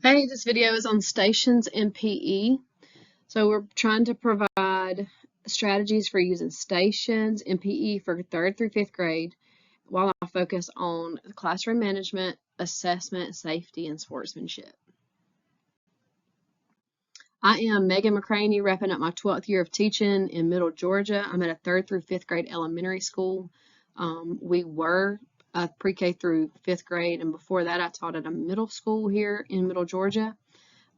Hey, this video is on stations in PE. So we're trying to provide strategies for using stations in PE for 3rd through 5th grade while I focus on classroom management, assessment, safety, and sportsmanship. I am Megan McCraney, wrapping up my 12th year of teaching in Middle Georgia. I'm at a 3rd through 5th grade elementary school. We were pre-K through 5th grade, and before that I taught at a middle school here in Middle Georgia.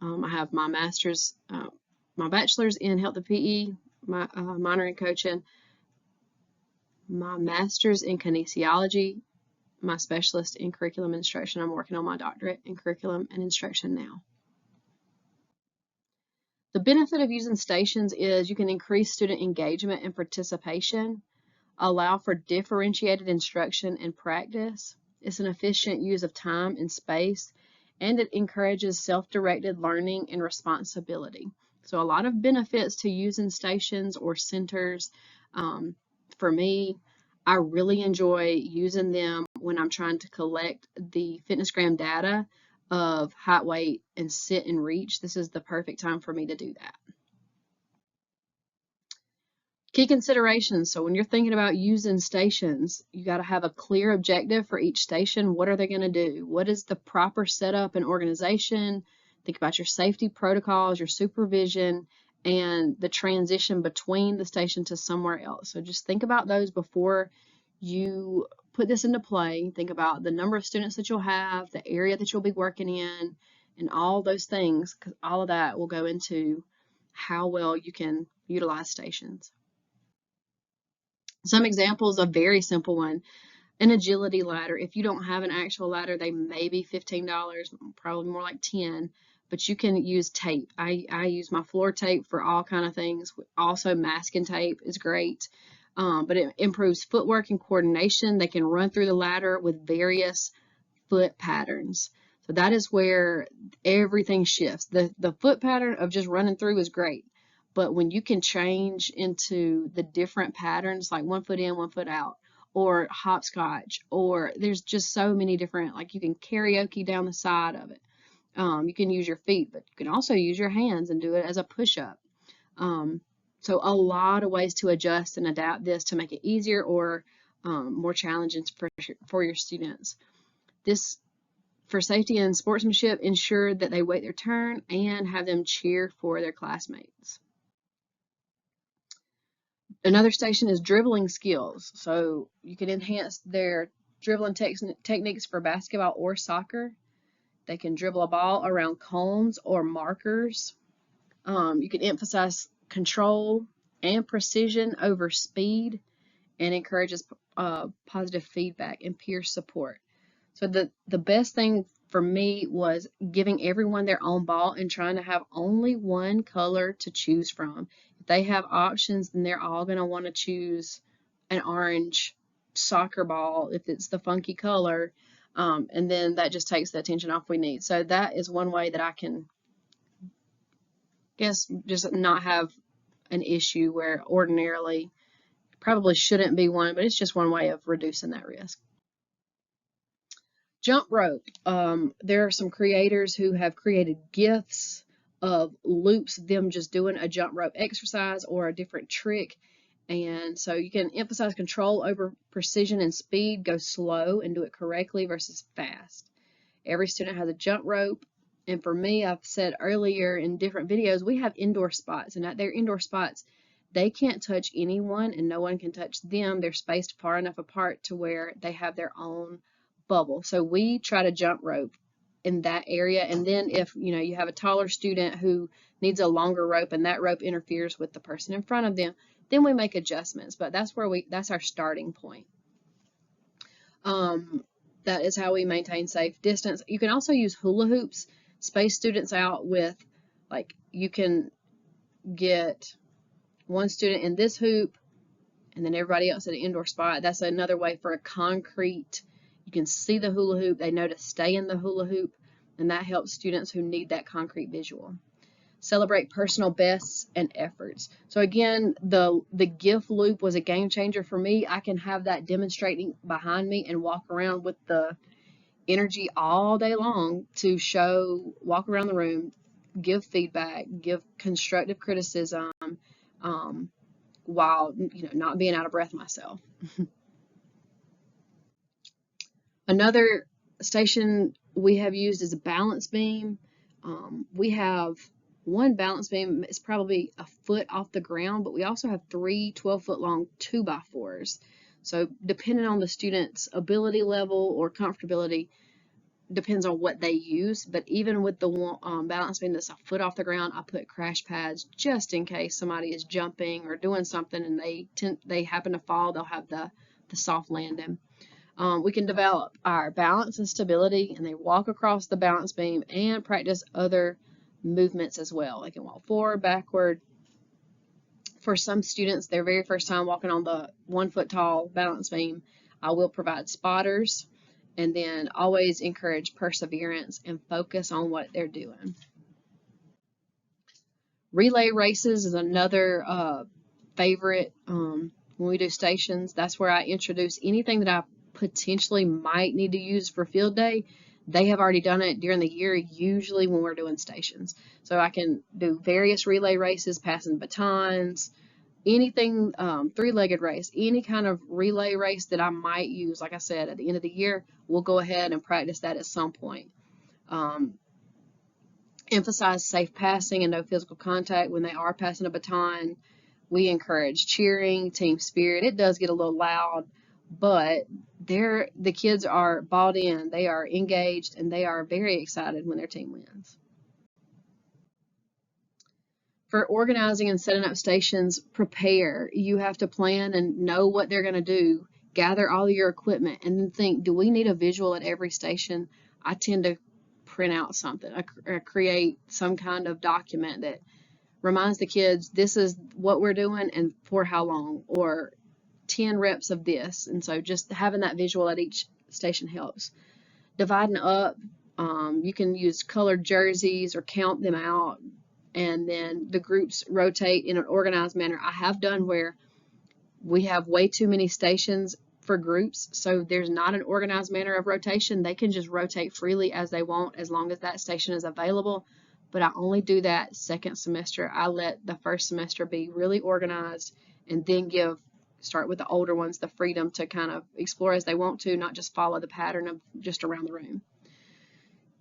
I have my my bachelor's in health and PE, my minor in coaching, my master's in kinesiology, my specialist in curriculum instruction. I'm working on my doctorate in curriculum and instruction now. The benefit of using stations is you can increase student engagement and participation, allow for differentiated instruction and practice. It's an efficient use of time and space, and it encourages self-directed learning and responsibility. So a lot of benefits to using stations or centers. For me, I really enjoy using them when I'm trying to collect the FitnessGram data of height, weight, and sit and reach. This is the perfect time for me to do that. Key considerations. So when you're thinking about using stations, you got to have a clear objective for each station. What are they going to do? What is the proper setup and organization? Think about your safety protocols, your supervision, and the transition between the station to somewhere else. So just think about those before you put this into play. Think about the number of students that you'll have, the area that you'll be working in, and all those things, because all of that will go into how well you can utilize stations. Some examples, a very simple one, an agility ladder. If you don't have an actual ladder, they may be $15, probably more like $10, but you can use tape. I use my floor tape for all kind of things. Also, masking tape is great, but it improves footwork and coordination. They can run through the ladder with various foot patterns. So that is where everything shifts. The foot pattern of just running through is great. But when you can change into the different patterns, like 1 foot in, 1 foot out, or hopscotch, or there's just so many different, like you can karaoke down the side of it. You can use your feet, but you can also use your hands and do it as a push-up. So a lot of ways to adjust and adapt this to make it easier or more challenging for your students. This, for safety and sportsmanship, ensure that they wait their turn and have them cheer for their classmates. Another station is dribbling skills. So you can enhance their dribbling techniques for basketball or soccer. They can dribble a ball around cones or markers. You can emphasize control and precision over speed, and encourages positive feedback and peer support. So the best thing for me was giving everyone their own ball and trying to have only one color to choose from. If they have options, then they're all going to want to choose an orange soccer ball if it's the funky color, and then that just takes the attention off we need. So that is one way that I can just not have an issue where ordinarily probably shouldn't be one, but it's just one way of reducing that risk. Jump rope. There are some creators who have created GIFs of loops, them just doing a jump rope exercise or a different trick. And so you can emphasize control over precision and speed, go slow and do it correctly versus fast. Every student has a jump rope. And for me, I've said earlier in different videos, we have indoor spots, and at their indoor spots, they can't touch anyone and no one can touch them. They're spaced far enough apart to where they have their own bubble. So we try to jump rope in that area, and then if you have a taller student who needs a longer rope and that rope interferes with the person in front of them, then we make adjustments. But that's our starting point. That is how we maintain safe distance. You can also use hula hoops, space students out with, like, you can get one student in this hoop and then everybody else at an indoor spot. That's another way for a concrete. You can see the hula hoop, they know to stay in the hula hoop, and that helps students who need that concrete visual. Celebrate personal bests and efforts. So again, the GIF loop was a game changer for me. I can have that demonstrating behind me and walk around with the energy all day long to walk around the room, give feedback, give constructive criticism, um, while not being out of breath myself. Another station we have used is a balance beam. We have one balance beam, it's probably a foot off the ground, but we also have three 12-foot long 2x4s. So depending on the student's ability level or comfortability, depends on what they use. But even with the balance beam that's a foot off the ground, I put crash pads just in case somebody is jumping or doing something and they happen to fall, they'll have the soft landing. We can develop our balance and stability, and they walk across the balance beam and practice other movements as well. They can walk forward, backward. For some students, their very first time walking on the 1-foot tall balance beam, I will provide spotters, and then always encourage perseverance and focus on what they're doing. Relay races is another favorite when we do stations. That's where I introduce anything that I potentially might need to use for field day. They have already done it during the year, usually when we're doing stations. So I can do various relay races, passing batons, anything, three-legged race, any kind of relay race that I might use. Like I said, at the end of the year, we'll go ahead and practice that at some point. Emphasize safe passing and no physical contact when they are passing a baton. We encourage cheering, team spirit. It does get a little loud, but the kids are bought in, they are engaged, and they are very excited when their team wins. For organizing and setting up stations, prepare. You have to plan and know what they're going to do. Gather all of your equipment and then think, do we need a visual at every station? I tend to print out something, or create some kind of document that reminds the kids this is what we're doing and for how long, or 10 reps of this. And so just having that visual at each station helps. Dividing up, you can use colored jerseys or count them out, and then the groups rotate in an organized manner. I have done where we have way too many stations for groups, so there's not an organized manner of rotation. They can just rotate freely as they want as long as that station is available, but I only do that second semester. I let the first semester be really organized, and then start with the older ones the freedom to kind of explore as they want to, not just follow the pattern of just around the room.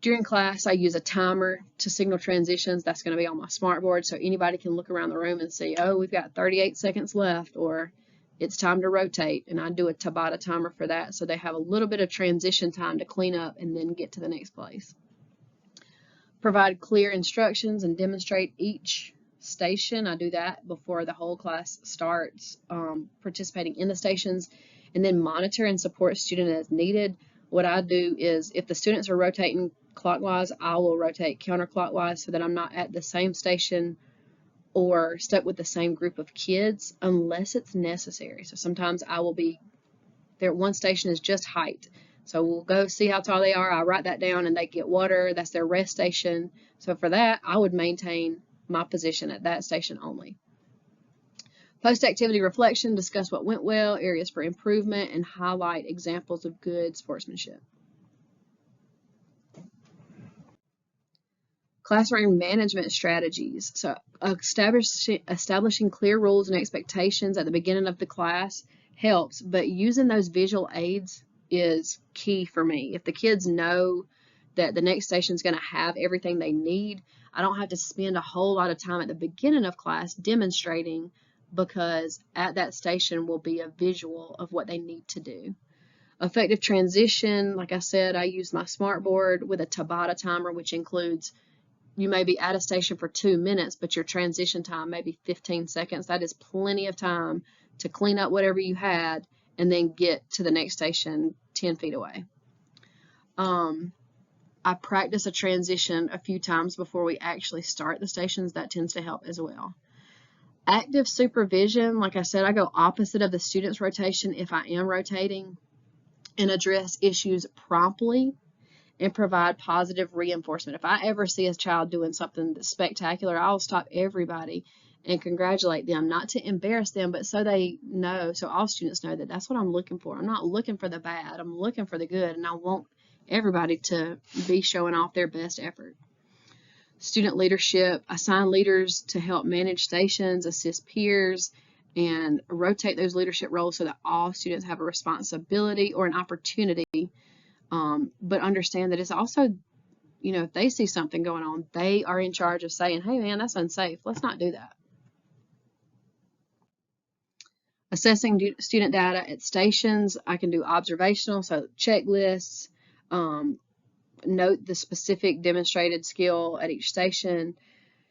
During class, I use a timer to signal transitions. That's going to be on my smartboard, so anybody can look around the room and see, oh, we've got 38 seconds left, or it's time to rotate, and I do a Tabata timer for that, so they have a little bit of transition time to clean up and then get to the next place. Provide clear instructions and demonstrate each station. I do that before the whole class starts participating in the stations, and then monitor and support student as needed. What I do is if the students are rotating clockwise, I will rotate counterclockwise so that I'm not at the same station or stuck with the same group of kids unless it's necessary. So sometimes I will be there. One station is just height, so we'll go see how tall they are. I write that down and they get water. That's their rest station. So for that, I would maintain my position at that station only. Post-activity reflection, discuss what went well, areas for improvement, and highlight examples of good sportsmanship. Classroom management strategies. So establishing clear rules and expectations at the beginning of the class helps, but using those visual aids is key for me. If the kids know that the next station is going to have everything they need, I don't have to spend a whole lot of time at the beginning of class demonstrating, because at that station will be a visual of what they need to do. Effective transition, like I said, I use my smartboard with a Tabata timer, which includes you may be at a station for 2 minutes, but your transition time may be 15 seconds. That is plenty of time to clean up whatever you had and then get to the next station 10 feet away. I practice a transition a few times before we actually start the stations. That tends to help as well. Active supervision, like I said, I go opposite of the student's rotation if I am rotating, and address issues promptly and provide positive reinforcement. If I ever see a child doing something that's spectacular, I'll stop everybody and congratulate them, not to embarrass them, but so they know, so all students know that that's what I'm looking for. I'm not looking for the bad, I'm looking for the good, and I want everybody to be showing off their best effort. Student leadership, assign leaders to help manage stations, assist peers, and rotate those leadership roles so that all students have a responsibility or an opportunity. But understand that it's also, if they see something going on, they are in charge of saying, hey man, that's unsafe. Let's not do that. Assessing student data at stations, I can do observational, so checklists, note the specific demonstrated skill at each station.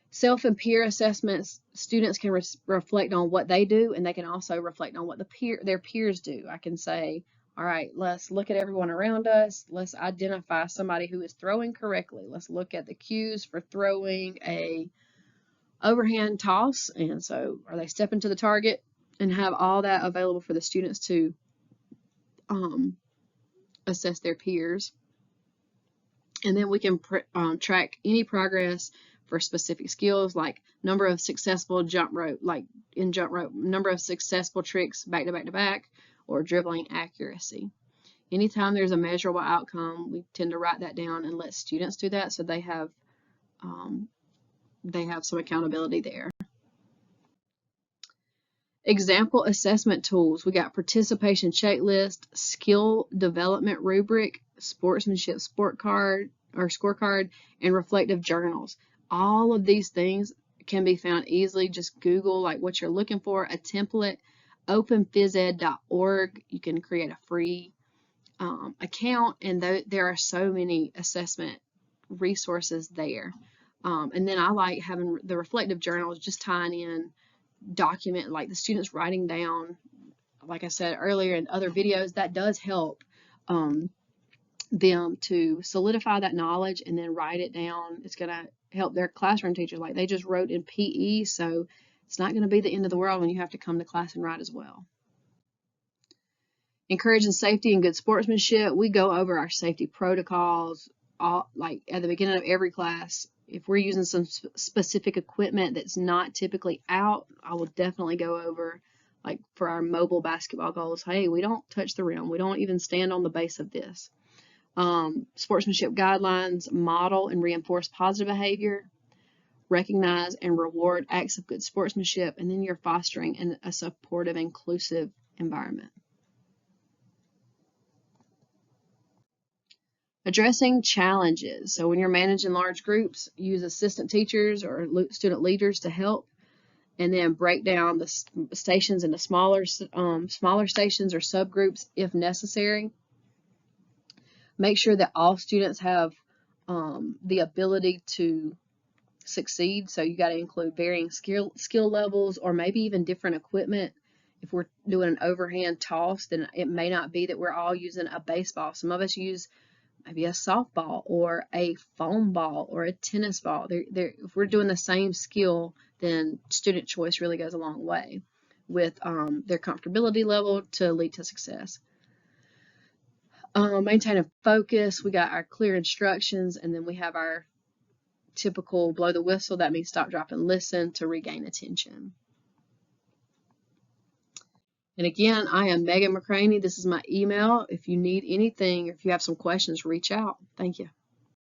Self and peer assessments, students can reflect on what they do, and they can also reflect on what their peers do. I can say, all right, let's look at everyone around us. Let's identify somebody who is throwing correctly. Let's look at the cues for throwing a overhand toss. And so are they stepping to the target? And have all that available for the students to assess their peers. And then we can track any progress for specific skills, like number of successful jump rope, like in jump rope, number of successful tricks back to back to back, or dribbling accuracy. Anytime there's a measurable outcome, we tend to write that down and let students do that, so they have some accountability there. Example assessment tools. We got participation checklist, skill development rubric, sportsmanship scorecard, and reflective journals. All of these things can be found easily. Just Google like what you're looking for, a template, openphysed.org. You can create a free account, and there are so many assessment resources there. And then I like having the reflective journals, just tying in document, like the students writing down, like I said earlier in other videos, that does help them to solidify that knowledge and then write it down. It's going to help their classroom teachers. Like they just wrote in PE, so it's not going to be the end of the world when you have to come to class and write as well. Encouraging safety and good sportsmanship. We go over our safety protocols like at the beginning of every class. If we're using some specific equipment that's not typically out, I will definitely go over, like for our mobile basketball goals, hey, we don't touch the rim. We don't even stand on the base of this. Sportsmanship guidelines, model and reinforce positive behavior, recognize and reward acts of good sportsmanship, and then you're fostering a supportive, inclusive environment. Addressing challenges. So when you're managing large groups, use assistant teachers or student leaders to help, and then break down the stations into smaller stations or subgroups if necessary. Make sure that all students have the ability to succeed. So you got to include varying skill levels, or maybe even different equipment. If we're doing an overhand toss, then it may not be that we're all using a baseball. Some of us use maybe a softball or a foam ball or a tennis ball. If we're doing the same skill, then student choice really goes a long way with their comfortability level to lead to success. Maintain a focus. We got our clear instructions, and then we have our typical blow the whistle. That means stop, drop, and listen to regain attention. And again, I am Megan McCraney. This is my email. If you need anything, if you have some questions, reach out. Thank you.